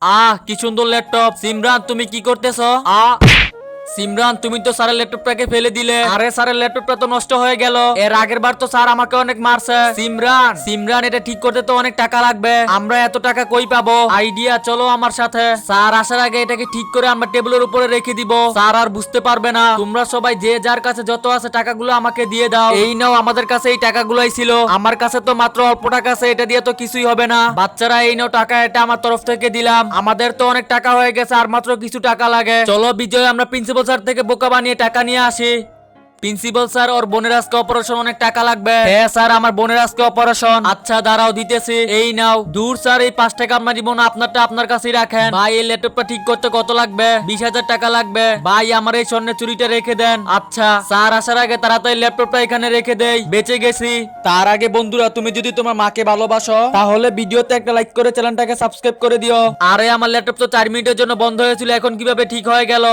কি সুন্দর ল্যাপটপ। সিমরান তুমি কি করতেছো? সিমরান তুমি তো স্যারের ল্যাপটপটাকে ফেলে দিলে। আরে স্যারের ল্যাপটপটা তো নষ্ট হয়ে গেল। এর আগের বার তো স্যার আমাকে অনেক মারছে। সিমরান সিমরান এটা ঠিক করতে তো অনেক টাকা লাগবে। আমরা এত টাকা কই পাবো? আইডিয়া, চলো আমার সাথে। স্যার আসার আগে এটাকে ঠিক করে আমরা টেবিলের উপরে রেখে দিব। স্যার আর বুঝতে পারবে না। তোমরা সবাই যে যার কাছে যত আছে টাকাগুলো আমাকে দিয়ে দাও। এই নাও, আমাদের কাছে এই টাকাগুলোই ছিল। আমার কাছে তো মাত্র অল্প টাকা আছে, এটা দিয়ে তো কিছুই হবে না। বাচ্চারা এই নাও টাকা, এটা আমার তরফ থেকে দিলাম। আমাদের তো অনেক টাকা হয়ে গেছে, আর মাত্র কিছু টাকা লাগে। চলো বিজয়, আমরা প্রিন্সিপাল স্যার থেকে বোকা বানিয়ে টাকা নিয়ে আসি। প্রিন্সিপাল স্যার, ওর বোনের আজকে অপারেশন, অনেক টাকা লাগবে। হ্যাঁ স্যার, আমার বোনের আজকে অপারেশন। আচ্ছা দাঁড়াও, দিতেছি। এই নাও। দূর স্যার, এই 5 টাকা আমরা দিব না, আপনারটা আপনার কাছেই রাখেন। ভাই এই ল্যাপটপটা ঠিক করতে কত লাগবে? 20,000 টাকা লাগবে। ভাই আমার এই স্বর্ণের চুরিটা রেখে দেন। আচ্ছা স্যার আসার আগে তাড়াতাড়ি ল্যাপটপটা এখানে রেখে দেই, বেঁচে গেছি। তার আগে বন্ধুরা, তুমি যদি তোমার মাকে ভালোবাসো তাহলে ভিডিওতে একটা লাইক করে চ্যানেলটাকে সাবস্ক্রাইব করে দিও। আরে আমার ল্যাপটপ তো 4 মিনিটের জন্য বন্ধ হয়েছিল, এখন কিভাবে ঠিক হয়ে গেল?